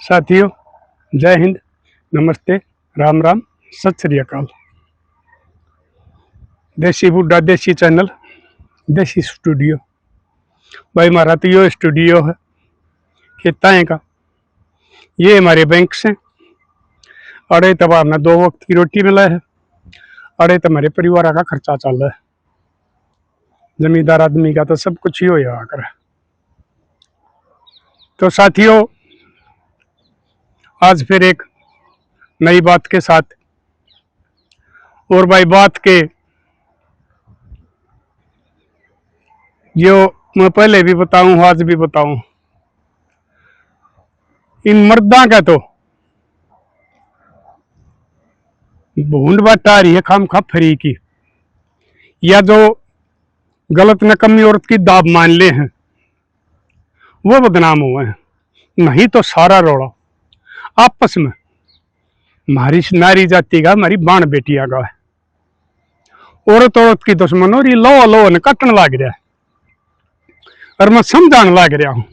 साथियों, जय हिंद, नमस्ते, राम राम, सत श्री अकाल। देसी बुड्ढा, देसी चैनल, देसी स्टूडियो। भाई हमारा तो यो स्टूडियो है खेताएँ का। ये हमारे बैंक से अड़े तब हमने 2 वक्त की रोटी मिला है। अड़े तो हमारे परिवार का खर्चा चल रहा है। जमींदार आदमी का तो सब कुछ ही हो जाया कर। तो साथियों, आज फिर एक नई बात के साथ, और भाई बात के जो मैं पहले भी बताऊं आज भी बताऊं, इन मर्दा का तो भूंड बाट आ रही है खाम खा फ्री की, या जो गलत नकमी औरत की दाब मान ले हैं वो बदनाम हुए हैं। नहीं तो सारा रोड़ा आपस में हमारी नारी जाति का, हमारी बाण बेटिया का है। औरत औरत की दुश्मन और ये लो लो ने कटन लग रहा है, और मैं समझाने लग रहा हूं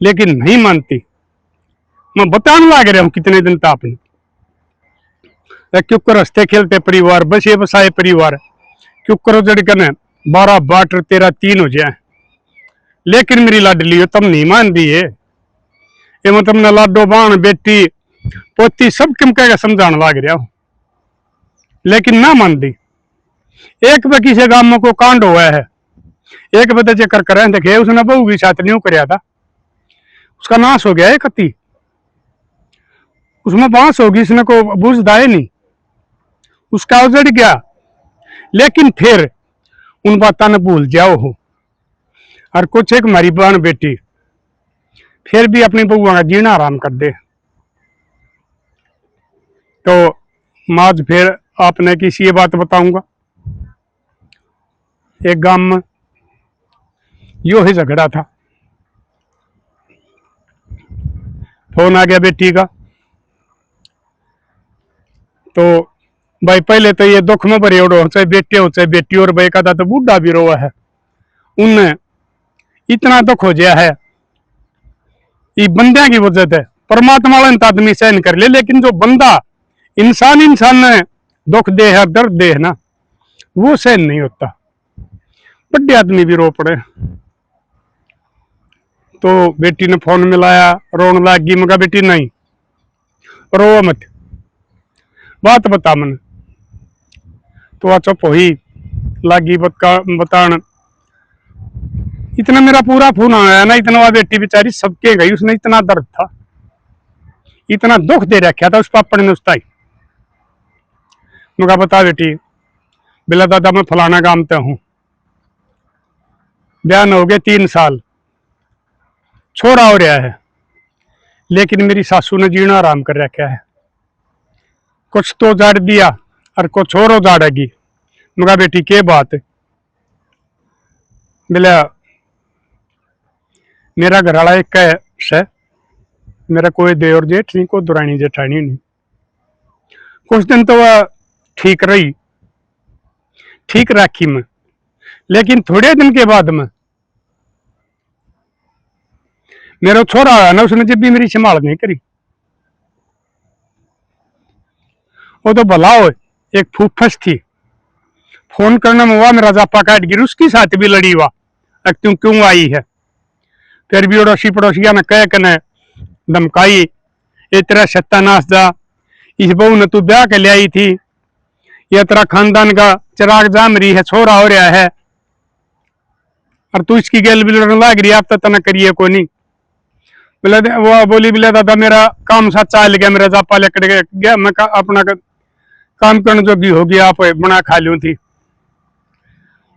लेकिन नहीं मानती। मैं बताने लग रहा हूं कितने दिन तक आपने क्यों हंसते खेलते परिवार, बसे बसाए परिवार, क्यों करो जड़कन 12 बाट 13 3 हो जाए, लेकिन मेरी लाडली हो तुम नहीं मान दी है। ये मैं तुमने लाडो बाण बेटी पोती सब किम कह समझाने लग रहा हूं लेकिन ना मान दी। एक पे किसी गांव में को कांड हुआ है, एक बदे चक्कर करें देखे उसने बहू की साथ न्यू कराया था, उसका नाश हो गया है कत्ती, उसमें बांस होगी, इसने को बुझदा है नहीं, उसका उजड़ गया। लेकिन फिर उन बातों ने भूल जाओ हो, और कुछ एक हमारी बहन बेटी फिर भी अपनी बउआ का जीना आराम कर दे। तो मैं आज फिर आपने किसी ये बात बताऊंगा। एक गांव में यो ही झगड़ा था, फोन आ गया बेटी का। तो भाई पहले तो ये दुख में भरे उड़ो, चाहे बेटे हो चाहे बेटी, और भाई का तो बूढ़ा भी रोआ है, उनने इतना दुख हो गया है ये बंदिया की वजह से। परमात्मा वाला आदमी सहन कर ले, लेकिन जो बंदा इंसान ने दुख दे है, दर्द दे है ना, वो सहन नहीं होता। बड़े आदमी भी रो पड़े। तो बेटी ने फोन मिलाया, रोने लग गई। मगर बेटी नहीं रो मत, बात बता मन। तो वह चुप हुई, लागी बतान। इतना मेरा पूरा फोन आया ना, इतना वह बेटी बेचारी सबके गई, उसने इतना दर्द था, इतना दुख दे रखा था उस पापड़ ने उसका। मैं बता बेटी, बिला दादा मैं फलाना गांव पे हूं, बयान हो गए 3 साल, छोड़ा हो रहा है, लेकिन मेरी सासू ने जीना आराम कर रखा है। कुछ तो जाड़ दिया और कुछ और जाड़ेगी। मगर बेटी के बात, बोला मेरा घर वाला एक है, मेरा कोई देवर जेठ नहीं, कोई दुरानी जेठानी नहीं। कुछ दिन तो वह ठीक रही, ठीक राखी मैं, लेकिन थोड़े दिन के बाद में मेरा छोरा आया ना, उसने जब भी मेरी संभाल नहीं करी। वो तो भला हो, एक फूफस थी, फोन करने में हुआ मेरा जापा काट गिर, उसकी साथ भी लड़ी हुआ, क्यों क्यों आई है। फिर भी अड़ोसी पड़ोसिया ने कह कने धमकाई, ये तेरा सत्यानाश जा, इस बहू ने तू ब्याह के ले आई थी, ये तेरा खानदान का चिराग जाम रही है, छोरा हो रहा है, और तू इसकी गैल भी लड़ने लग रही है, अब तक तना करिए को नहीं। बोले वो बोली, बोले दादा मेरा काम सा चाल गया, मेरा जापा लेकर गया, मैं अपना काम करने जो भी होगी आप बना खा लूं थी।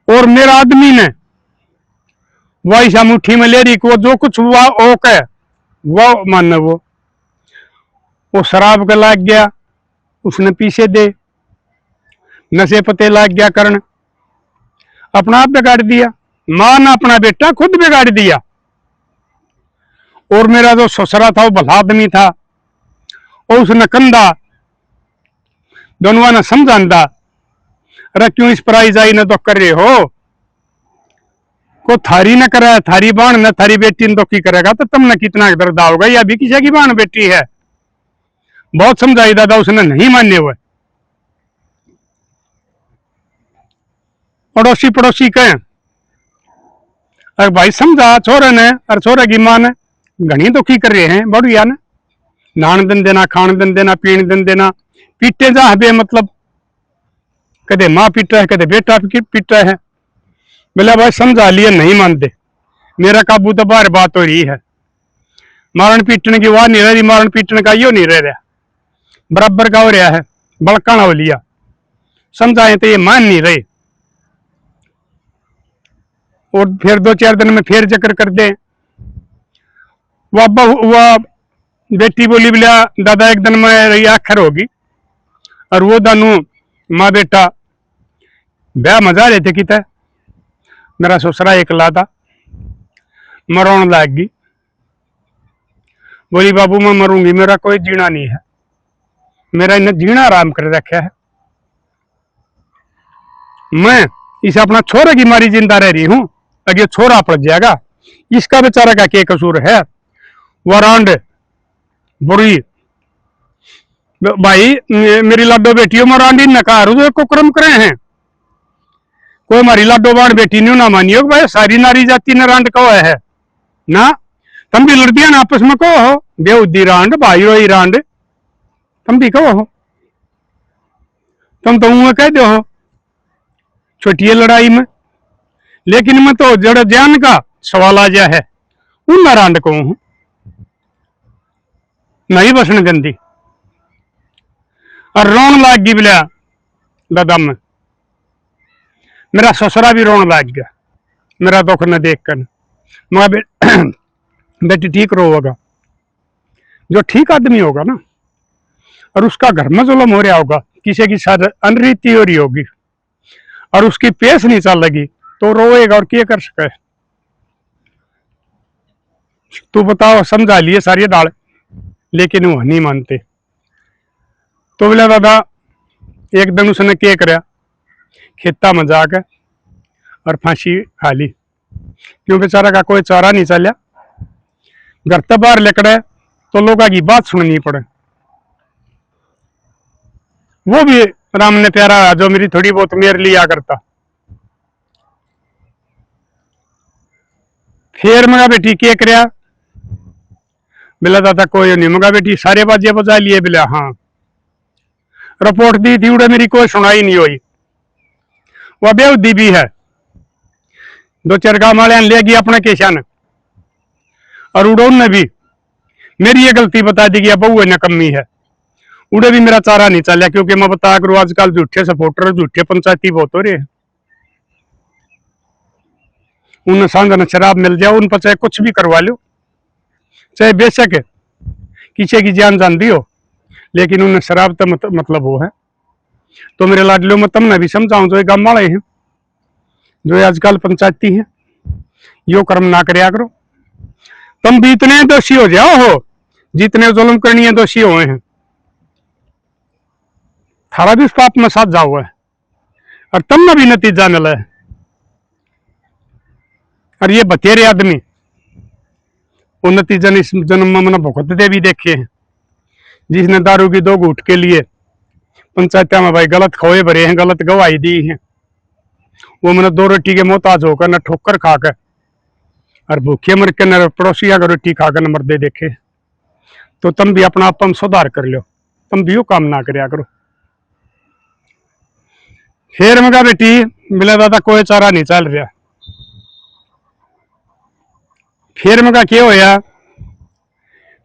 और मेरा आदमी ने वही सा मुट्ठी में ले रही को जो कुछ हुआ ओ कह वो मान, वो शराब का लाग गया, उसने पीछे दे नशे पते लाग गया करण, अपना आप बिगाड़ दिया। मां ने अपना बेटा खुद बिगाड़ दिया। और मेरा जो ससुरा था वो भला आदमी था, और उसने कंधा दोनों ने समझांदा, अरे क्यों इस पराई जाई न तो कर रहे हो, को थारी न करे, थारी बाण न थारी बेटी ने दुखी करेगा तो तुमने कितना दर्द होगा। या भी किसी की बाण बेटी है। बहुत समझाई दादा, उसने नहीं माने हुए। पड़ोसी पड़ोसी कहे अरे भाई समझा छोरे ने, और छोरे की मां ने घनी दुखी कर रहे हैं बढ़िया ने, नहान दिन देना, खान दिन देना, पीण दिन देना, पीटे जा बे मतलब कदे माँ पीटा है, कदे बेटा पीटा है। बोले भाई समझा लिए, नहीं मानते। मेरा काबू तो बाहर बात हो रही है, मारण पीटने की वाह नहीं रही, मारण पीटने का यो नहीं रह रहा, बराबर का हो रहा है, बड़काना हो लिया। समझाए तो ये मान नहीं रहे, और फिर 2-4 दिन में फिर चक्कर कर दे। वह बेटी बोली बोलिया दादा एक दिन में रही आखिर होगी, और वो दानू माँ बेटा ब्याह मजा रहे थे किता। मेरा ससुरा एकला था, मरोन लाग गई। बोली बाबू मैं मरूंगी, मेरा कोई जीना नहीं है, मेरा इन्हें जीना आराम कर रखा है। मैं इसे अपना छोरे की मारी जिंदा रह रही हूं, अगर छोरा पड़ जाएगा, इसका बेचारा का क्या कसूर है। वरांड बुरी भाई मेरी लाडो बेटियों मरांडी नकार को क्रम करे हैं, कोई हमारी लाडो बाण बेटी नहीं ना मानियो भाई, सारी नारी जाति ने रांड कहो है ना। तुम भी लड़दियां ना आपस में कहो हो, बेउदी रांड भाई रोई रांड, तुम भी कहो हो, तुम तो मुंह कह दो हो छोटी लड़ाई में। लेकिन मैं तो जड़ जान का सवाल आ गया है, उन रांड को हूं नहीं बसन गंदी। और रोन लाग गई बोलिया दादा में, मेरा ससुरा भी रोन लाग गया मेरा दुख न देख कर। मगर बेटी ठीक रोगा, जो ठीक आदमी होगा ना, और उसका घर में जुल्म हो रहा होगा, किसी की साथ अनरीति हो रही होगी, और उसकी पेश नहीं चल लगी, तो रोएगा और क्या कर सके। तू बताओ, समझा लिए सारी डाल, लेकिन वो नहीं मानते। तो बोला दादा एक दिन उसने क्या कराया, खेता में जाकर और फांसी खा ली, क्यों बेचारा का कोई चारा नहीं चलिया। घर तो बाहर लेकड़े तो लोगों की बात सुननी पड़े। वो भी राम ने प्यारा जो मेरी थोड़ी बहुत मेर लिया करता। फिर मगा बेटी क्या कराया, बोला दादा कोई नहीं। मगा बेटी सारे बाजे बजा लिए, बोला हाँ। रिपोर्ट दी थी उड़े, मेरी कोई सुनाई नहीं हुई। वह बेउदी भी है, 2-4 गांव वाले ले गई अपने केशन, और उड़ो ने भी मेरी ये गलती बता दी कि बहू ने कमी है। उड़े भी मेरा चारा नहीं चलिया, क्योंकि मैं बता करूँ आजकल झूठे सपोर्टर, झूठे पंचायती बहुत हो रहे हैं। उन्हें सांझ शराब मिल जाए, उन पर चाहे कुछ भी करवा लो, चाहे बेशक किसी की जान जानती हो, लेकिन उन्हें शराब तो मतलब वो है। तो मेरे लाडलियों में तुमने भी समझाऊं, जो गांव वाले हैं, जो आजकल पंचायती हैं, यो कर्म ना करया करो। तुम भी इतने दोषी हो जाओ हो जितने जुल्म करनी है दोषी हुए हैं, थारा भी उस पाप में साथ जाओ है, और तुम में भी नतीजा मिला है। और ये बतेरे आदमी वो नतीजा इस जन्म में मैंने भुगतते भी देखे हैं। जिसने दारू की 2 घूंट के लिए पंचायत में भाई गलत खोए भरे हैं, गलत गवाही दी है, वो मैंने 2 रोटी के मोहताज होकर न ठोकर खाकर और भूखे मर के न पड़ोसिया का रोटी खाकर न मर्दे देखे। तो तुम भी अपना आप सुधार कर लो, तुम भी वो काम ना करया करो। फिर मैं कहा बेटी मिला दादा कोई चारा नहीं चल रहा। फिर मैं कहा क्या होया,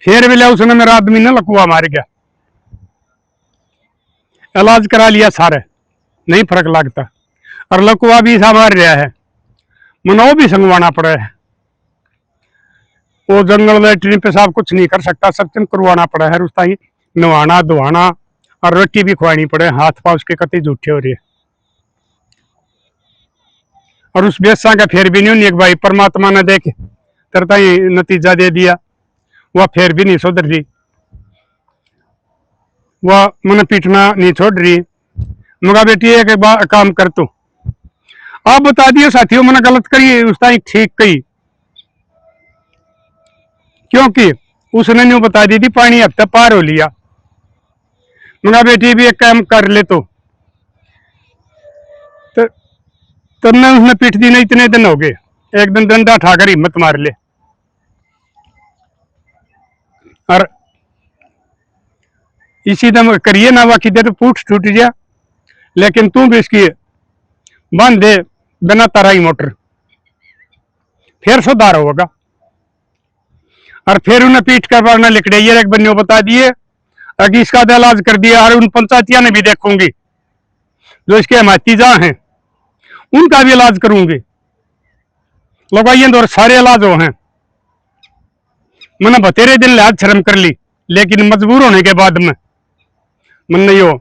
फिर मिला उसने मेरा आदमी ने लकुआ मार गया, इलाज करा लिया सारे, नहीं फर्क लगता, और लकुआ भी ऐसा मार रहा है, मनो भी संगवाना पड़ा है। वो जंगल लेटरिन पेशाब कुछ नहीं कर सकता, सब चीज करवाना पड़ा है, उसका ही नवाना धोवाना और रोटी भी खुआनी पड़े, हाथ पाँव उसके कति झूठे हो रही है। और उस बेसा का फिर भी नहीं, एक भाई परमात्मा ने देख करता ही नतीजा दे दिया, वह फिर भी नहीं सुधर रही, वह मन पीटना नहीं छोड़ रही। मगा बेटी एक काम कर, तू आप बता दिए साथियों, मैंने गलत करी उस टाइम ठीक कही, क्योंकि उसने न्यू बता दी थी पानी हफ्ता पार हो लिया। मगर बेटी भी एक काम कर ले तो तब मैं उसने पीट दी नहीं, इतने दिन हो गए, एक दिन डंडा उठाकर हिम्मत मार ले। और इसी दम करिए ना बाकी दे तो पूछ छूट जा, लेकिन तू भी इसकी बांध दे बिना तारा ही मोटर, फिर सुधार होगा। और फिर उन्हें पीट कर वरना लिख दिया, एक बन्यो बता दिए अगर इसका इलाज कर दिया, और उन पंचायतियां ने भी देखूंगी जो इसके हमायती जहाँ हैं उनका भी इलाज करूंगी, लगाइए तो सारे इलाज हो हैं। मैंने बतेरे दिन लिहाज शर्म कर ली, लेकिन मजबूर होने के बाद में मैंने यो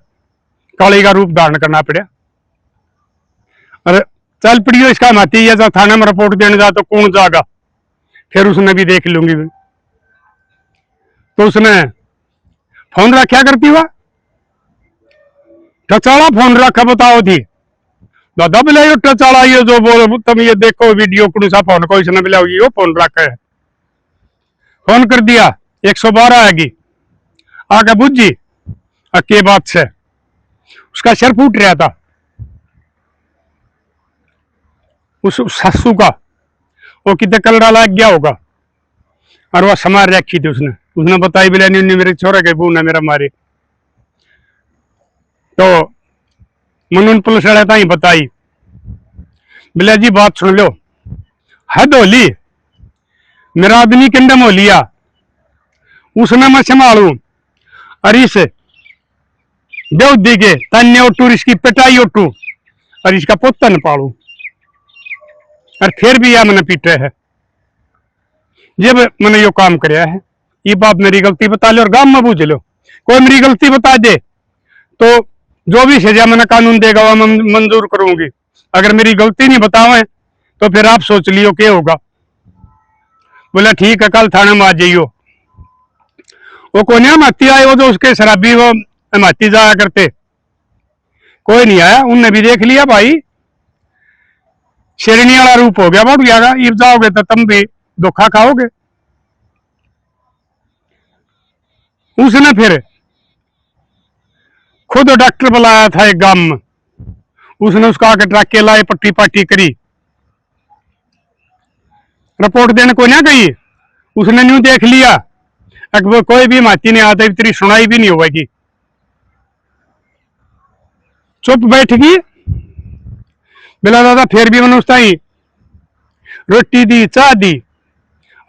काली का रूप धारण करना पड़ा। अरे चल पड़ियो इसका हमायती या थाने में रिपोर्ट देने जा तो कौन जाएगा, फिर उसने भी देख लूंगी। तो उसने फोन रखा करती हुआ टचाड़ा फोन रखा, बताओ थी दादा बिलायो टचाड़ा, ये जो बोल तुम ये देखो वीडियो कुछ सा फोन को इसने बिलाओ ये फोन रखा है। फोन कर दिया 112 आएगी, आके बुझी के बात से उसका सिर फूट रहा था, उस सासू का वो कितने कलड़ा लग गया होगा, और वह समार रखी थी उसने बताई बिला नहीं मेरे छोरे के बू ने मेरा मारे। तो मनून पुलिस वाले ताई बताई, बिला जी बात सुन लो, हद होली मेरा आदमी किंडम हो लिया, उसने मैं संभालू और इस बेउद्दी के तन्ने उठू, इसकी पिटाई उठू और इसका पुत्तन पालू, और फिर भी यह मैंने पीटे है, जब मैंने यो काम कराया है। ये बात मेरी गलती बता ले और गांव में बूझ लो, कोई मेरी गलती बता दे तो जो भी सजा मैंने कानून देगा वह मंजूर करूंगी, अगर मेरी गलती नहीं बतावे तो फिर आप सोच लियो क्या होगा। बोला ठीक है कल थाने में आ जाइयो। वो कौन हमाती आए, वो जो उसके शराबी वो हमाती जाया करते, कोई नहीं आया, उनने भी देख लिया भाई शेरनी वाला रूप हो गया बढ़ गया, इब जाओगे तो तुम भी धोखा खाओगे। उसने फिर खुद डॉक्टर बुलाया था एक गांव में, उसने उसका आके ट्रक लाए, पट्टी पाटी करी, रिपोर्ट देने को ना गई, उसने न्यू देख लिया अकबर कोई भी माती नहीं आता, इतनी सुनाई भी नहीं होगी, चुप बैठ गई। बिला दादा फिर भी मैंने उस ताई रोटी दी चाह दी,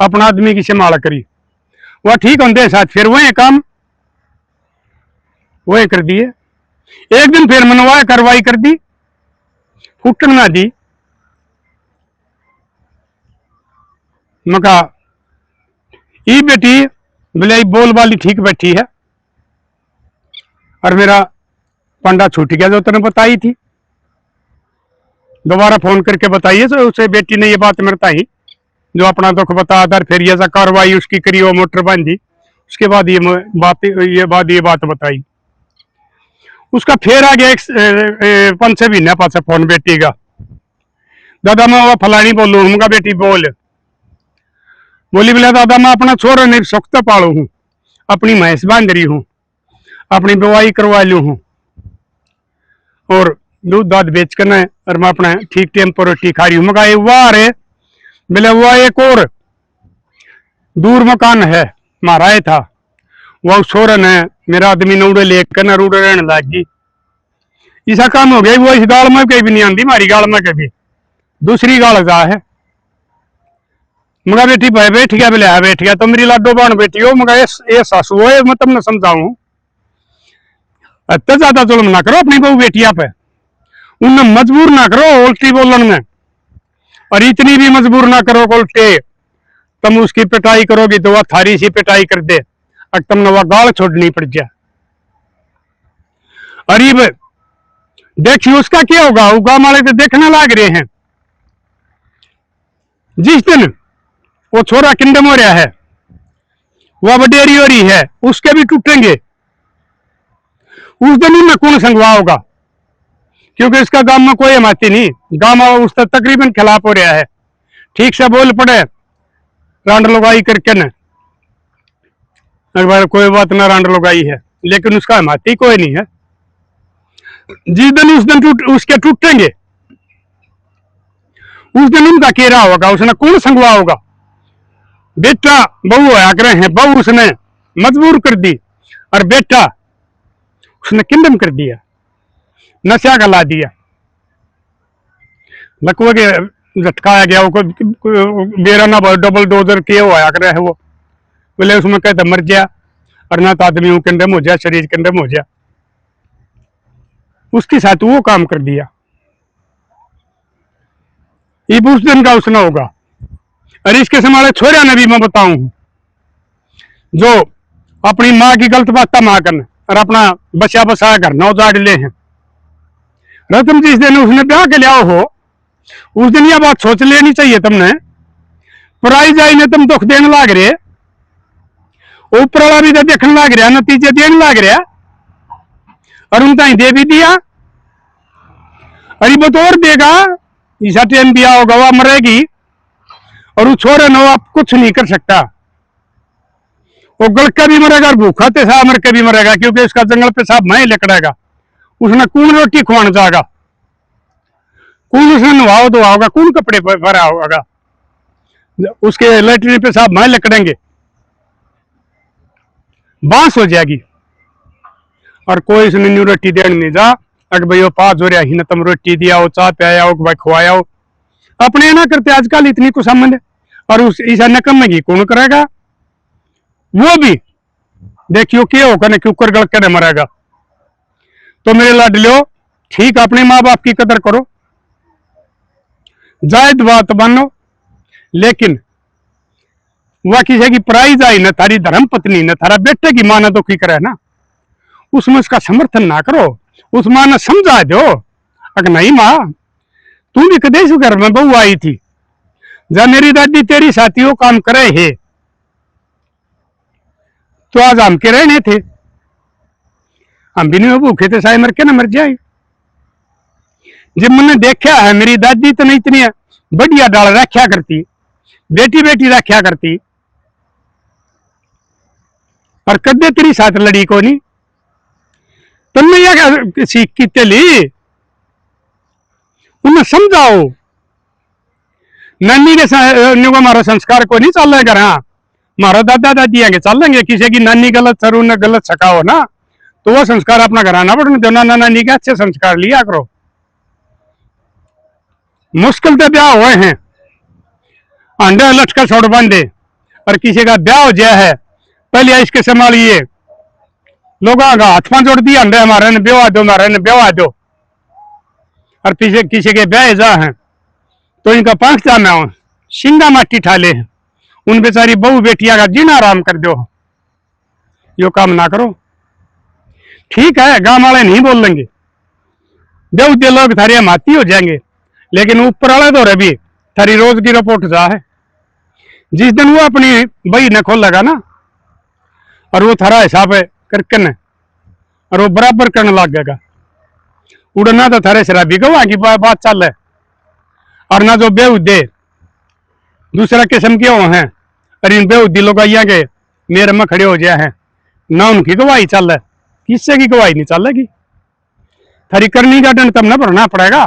अपना आदमी की संभाल करी, वह ठीक होते साथ फिर वही काम वही कर दिए। एक दिन फिर मनवा कार्रवाई कर दी, फूटन ना दी। मका ई बेटी बोले बोल वाली ठीक बैठी है, और मेरा पंडा छूट गया जो तुमने बताई थी, दोबारा फोन करके बताइए। तो उसे बेटी ने ये बात मेरे ताई जो अपना दुख बता दर, फिर ये कार्रवाई उसकी करी, वो मोटर बांधी, उसके बाद ये बात बताई। उसका फिर आ गया 5-6 महीने पास फोन बेटी का, दादा मैं वो फलानी बोलू हूँ, बेटी बोली बोले दादा मैं अपना छोरा नहीं सुख पालू हूँ, अपनी भैंस बांध रही हूँ, अपनी दवाई करवा लू हूँ, और दूध दाद बेच कर न, और मैं अपना ठीक टाइम पर रोटी खा रही हूँ। मगा वाह रे बोले हुआ एक और दूर मकान है मारा था, वह छोरन है मेरा आदमी नौड़े लेकर न रूड़े रहने लग गई, ऐसा काम हो गया। वो इस गाल में कहीं भी नहीं आती, मारी गाल में कभी दूसरी गाल जा है। मगा बेटी भाई बैठ गया, बोले है बैठ गया, तो मेरी लाडो बाण बेटी हो, मगा ये सासू हो, मैं तुमने समझाऊ इतना ज्यादा जुल्म ना करो अपनी बहू बेटिया पे, उन्हें मजबूर ना करो उल्टी बोलन में, और इतनी भी मजबूर ना करो उल्टे तुम उसकी पिटाई करोगी तो वह थारी सी पिटाई कर दे, और तुमने वह गाल छोड़नी पड़ जाए। अरीब देखिए उसका क्या होगा, गांव वाले तो देखने लग रहे हैं। जिस दिन वो छोरा किंडम हो रहा है, वह वडेरी हो रही है, उसके भी टूटेंगे। उस दिन ही मैं कौन संगवा होगा, क्योंकि इसका गांव में कोई हिमाती नहीं, गांव में उसका तकरीबन खिलाफ हो रहा है। ठीक से बोल पड़े रांड लगाई करके न, अगर कोई बात ना रांड लगाई है, लेकिन उसका हिमाती कोई नहीं है। जिस दिन उस दिन उसके टूटेंगे, उस दिन उनका केरा होगा, उसने कौन संगवा होगा। बेटा बहू होया करे हैं, बहू उसने मजबूर कर दी और बेटा उसने किंडम कर दिया, नशा का ला दिया, लकवा के झटकाया गया। वो मेरा ना डबल डोजर किए होया करे है वो, बोले उसमें कहते मर गया और ना तो आदमी कंडम हो जाए, शरीर कंडम हो जाए। उसके साथ वो काम कर दिया। ये उस दिन का उसने होगा। और इसके समाले छोरिया ने भी मैं बताऊं, जो अपनी माँ की गलत बात माँ करने और अपना बचा बसाया घर न उजाड़ ले हैं। रतन जिस दिन उसने ब्याह के लिया हो, उस दिन यह बात सोच लेनी चाहिए तुमने, पराई जाई ने तुम दुख देने लाग रहे, ऊपर वाला भी तो देखने लाग रहा, नतीजे देने लाग रहा, और उनका ही दे भी दिया। अरे बतौर देगा, ऐसा टाइम दिया होगा, वह मरेगी और वो छोरे न आप कुछ नहीं कर सकता। वो गल के भी मरेगा और भूखा तेसा मर के भी मरेगा, क्योंकि उसका जंगल पेशाब मैं लकड़ेगा। उसने कौन रोटी खुआना जाएगा, कौन उसने नहाओ धोआगा, कौन कपड़े भरा होगा, उसके लेटरिन पेशाब मैं लकड़ेंगे, बांस हो जाएगी। और कोई उसने न्यू रोटी देने नहीं जा, अगर भाई वो पास हो रहा ही ना, तुम रोटी दिया हो, चाय पिया हो, भाई खुआया हो, अपने ना करते आजकल इतनी कुछ संबंध। और उस ईसा नकम की कौन करेगा, वो भी देखियो क्या होगा ना, क्यों कर गल के मरेगा। तो मेरे लाडलियो, ठीक अपने माँ बाप की कदर करो, जायद बात मानो, लेकिन वह किसी की पराई जाए न, थारी धर्म पत्नी न, थारा बेटे की मां न दुखी करे ना, उसमें उसका समर्थन ना करो, उस मां ने समझा दो। अगर नहीं मां, तू भी कदेश घर में बहू आई थी, जब मेरी दादी तेरी साथियों काम करे है, तो आज हम के रहने थे, हम भी नहीं भूखे थे, साय मर के ना मर जाए। जब मैंने देखा है, मेरी दादी तो नहीं इतनी बढ़िया डाल रखा करती, बेटी बेटी रखा करती, और कदे तेरी साथ लड़ी को नहीं। तुमने यह सीख की ली, उन्हें समझाओ। नानी के हमारा संस्कार को नहीं चल रहा, हाँ हमारा दादा दादी आगे चल लेंगे, किसी की नानी गलत सरू ने गलत सकाओ ना, तो वो संस्कार अपना घर आना पड़ने दो, नाना नानी के अच्छे संस्कार लिया करो। मुश्किल से ब्याह हुए हैं, अंडे लटका छोड़ बांधे, और किसी का ब्याह हो जाए है, पहले इसके संभालिए, लोगों का हाथ पांव जोड़ दिया, अंडे हमारे ने ब्याह दो, हमारे ने ब्याह दो, और पीछे किसी के ब्याह जा हैं तो इनका पंख जाना हो, शिंगा माटी ठाले, उन बेचारी बहू बेटिया का जीना आराम कर दो। यो काम ना करो। ठीक है, गांव वाले नहीं बोल लेंगे, दे लोग थारी हमाती हो जाएंगे, लेकिन ऊपर वाले तो रवि थारी रोज की रिपोर्ट जा है। जिस दिन वो अपनी बही न खोल लगा ना, और वो थारा हिसाब करके न, और वो बराबर करने लग गएगा, उड़ना तो थारे शराबी गवा की बात चल है, और ना जो बेहुदे दूसरा किस्म के हो हैं, और इन बेहुदी लोग आइया के मेरे में खड़े हो जाए हैं, ना उनकी गवाही चल है, किससे की गवाही नहीं चलेगी। थारी करनी का दंड तब ना भरना पड़ेगा।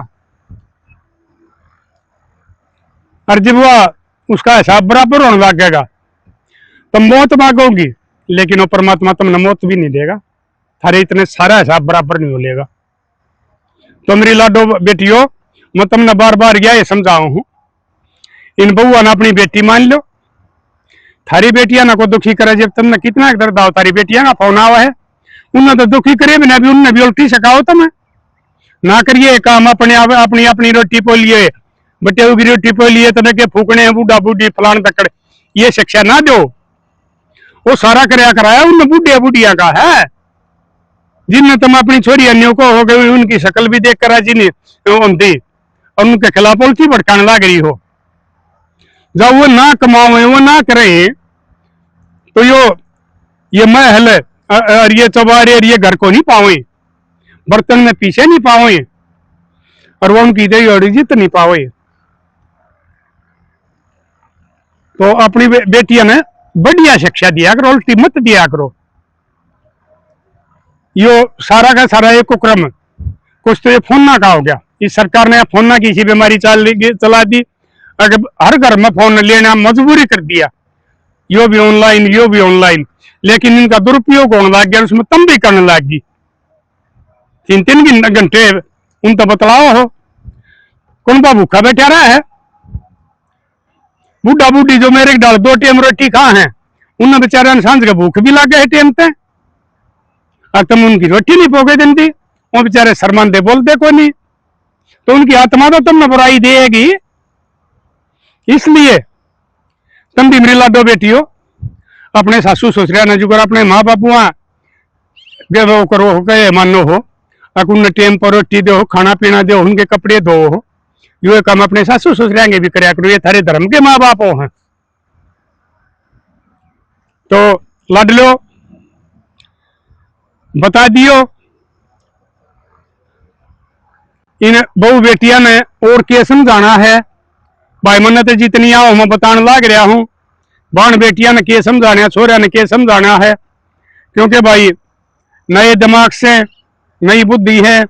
और जब वह उसका हिसाब बराबर होने लग गएगा, तो मौत मांगोगी, लेकिन वो परमात्मा तुमने मौत भी नहीं देगा, थारे इतने सारा हिसाब बराबर नहीं होलेगा। तो मेरी लाडो बेटियों, मैं तुमने बार बार यह समझाऊं हूं, इन बहुआ ने अपनी बेटी मान लो, थारी बेटियां ना को दुखी करे। जब तुमने कितना दर्द आओ, थारी बेटियां का फोन आवा है, उन्हें तो दुखी करे बिना भी, उनने भी उल्टी सकाओ तुम्हें ना करिए काम, अपने अपनी अपनी रोटी पोलिए, बटे की रोटी पोलिए, तो के फूकने बूढ़ा बूढ़ी फलान तकड़, ये शिक्षा ना दो। वो सारा कराया कराया उन बूढ़िया बूढ़िया का है, जिनने तुम अपनी छोरी अन्यों को हो गई, उनकी शक्ल भी देख कर जिन्हें होती, और उनके खिलाफ उल्टी भड़काने लग रही हो। जब वो ना कमाओ, वो ना करे, तो ये महल और ये चौबारे और ये घर को नहीं पाओ, बर्तन में पीछे नहीं पाओ, और वो उनकी दे और जीत नहीं पावे। तो अपनी बेटियां ने बढ़िया शिक्षा दिया करो, उल्टी मत दिया करो। यो सारा का सारा एक कुक्रम कुछ तो ये फोन ना का हो गया। इस सरकार ने फोन ना की सी बीमारी चला दी, अगर हर घर में फोन लेना मजबूरी कर दिया, यो भी ऑनलाइन यो भी ऑनलाइन। लेकिन इनका दुरुपयोग होने लग गया, उसमें तुम भी करने लग गई। 3-3 घंटे उन तो बतलाओ हो, कौन बा भूखा बैठा रहा है। बूढ़ा बूढ़ी जो मेरे डाल 2 टाइम रोटी खा है, उन्हें बेचारे सांझ का भूख भी लग गए टाइम पे, और तुम उनकी रोटी नहीं पोगे देती। वो बेचारे शर्मांदे बोलते कोई नहीं, तो उनकी आत्मा तो तुमने बुराई देगी। इसलिए तुम भी मेरी लाडो बेटी हो, अपने सासू ससुरिया ने जुगर अपने माँ बापुआ वो करो हो के मानो हो, उन्हें टाइम पर रोटी दो, खाना पीना दो, उनके कपड़े धो हो। ये काम अपने सासू ससुरिया के भी कराया करो, ये थारे धर्म के माँ बाप हो हैं। तो लाडलो बता दियो इन बहु बेटिया ने और क्या समझाना है। भाई मन तो जितनी आओ मैं बताने लग रहा हूं, बाण बेटिया ने क्या समझाना, छोरिया ने क्या समझाना है। क्योंकि भाई नए दिमाग से नई बुद्धि है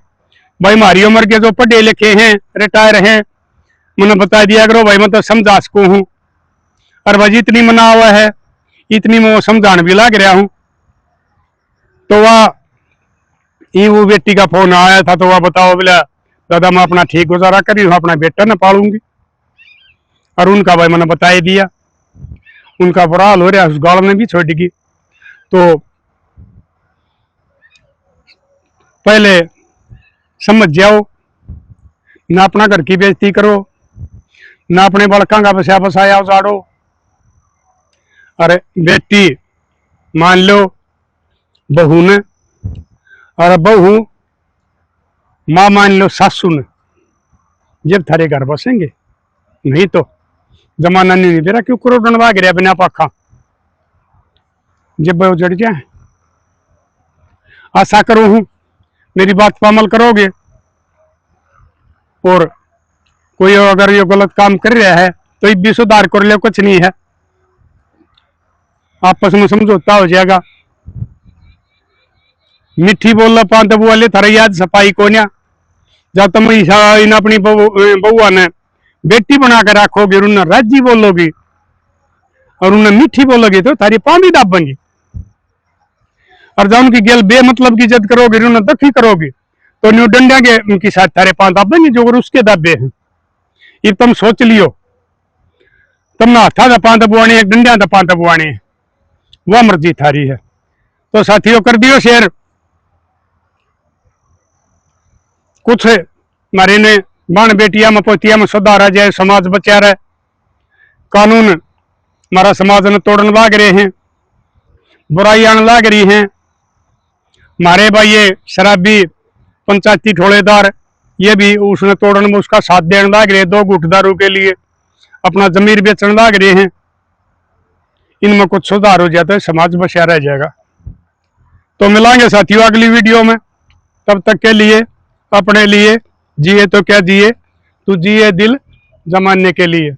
भाई, हमारी उम्र के जो पढ़े लिखे हैं रिटायर हैं, मैंने बता दिया करो भाई, मैं तो समझा सकूं हूं। और भाई जितनी मना हुआ है इतनी मैं समझाने भी लग रहा हूं। तो वह वो बेटी का फोन आया था, तो वह बताओ बोला दादा मैं अपना ठीक गुजारा करी हूँ, अपना बेटा न पालूंगी। और उनका भाई मैंने बता दिया, उनका बुरा हाल हो रहा है, उस गाल में भी छोड़ दी। तो पहले समझ जाओ, ना अपना घर की बेइज्जती करो, ना अपने बड़का का बसा बसाया उजाड़ो। अरे बेटी मान लो बहू ने, और बहू माँ मान लो सासू ने, जब थारे घर बसेंगे। नहीं तो जमाना नहीं बेरा क्यों करोड़न भाग रहा बिना पाखा, जब वो जड़ जाए। आशा करूं हूं मेरी बात पर अमल करोगे, और कोई अगर ये गलत काम कर रहा है तो ये भी सुधार कर ले, कुछ नहीं है, आपस में समझौता हो जाएगा। मिठी बोल पांत वाले थारा याद सफाई को ना, जब तुम इन अपनी बहुआ ने बेटी बना कर रखोगे, उन्हें राजी बोलोगी और उन्हें मीठी बोलोगी, तो थारी पानी दाबेंगी। और जब उनकी गेल बेमतलब की इज्जत करोगे, उन्हें दखी करोगे, तो न्यू डंडा के उनकी साथ थारे पांच दाबेंगे जो उसके दाबे हैं। ये तुम सोच लियो, तुमने हाथा का पांत बुआने एक डंडिया का पांत बुआने, वह मर्जी थारी है। तो साथियों कर दियो शेयर, कुछ मारे ने बाण बेटिया में पोतिया में सुधारा जाए, समाज बचा रहे। कानून हमारा समाज ने तोड़ने लाग रहे हैं, बुराई आने लाग रही हैं। हमारे भाई ये शराबी पंचायती ठोड़ेदार, ये भी उसने तोड़ने में उसका साथ देने लाग रहे हैं, 2 घूंट दारू के लिए अपना जमीर बेचने लाग रहे हैं। इनमें कुछ सुधार हो जाता है, समाज बचा रह जाएगा। तो मिलांगे साथियों अगली वीडियो में, तब तक के लिए अपने लिए जिए तो क्या जिए, तू जिए दिल जमाने के लिए।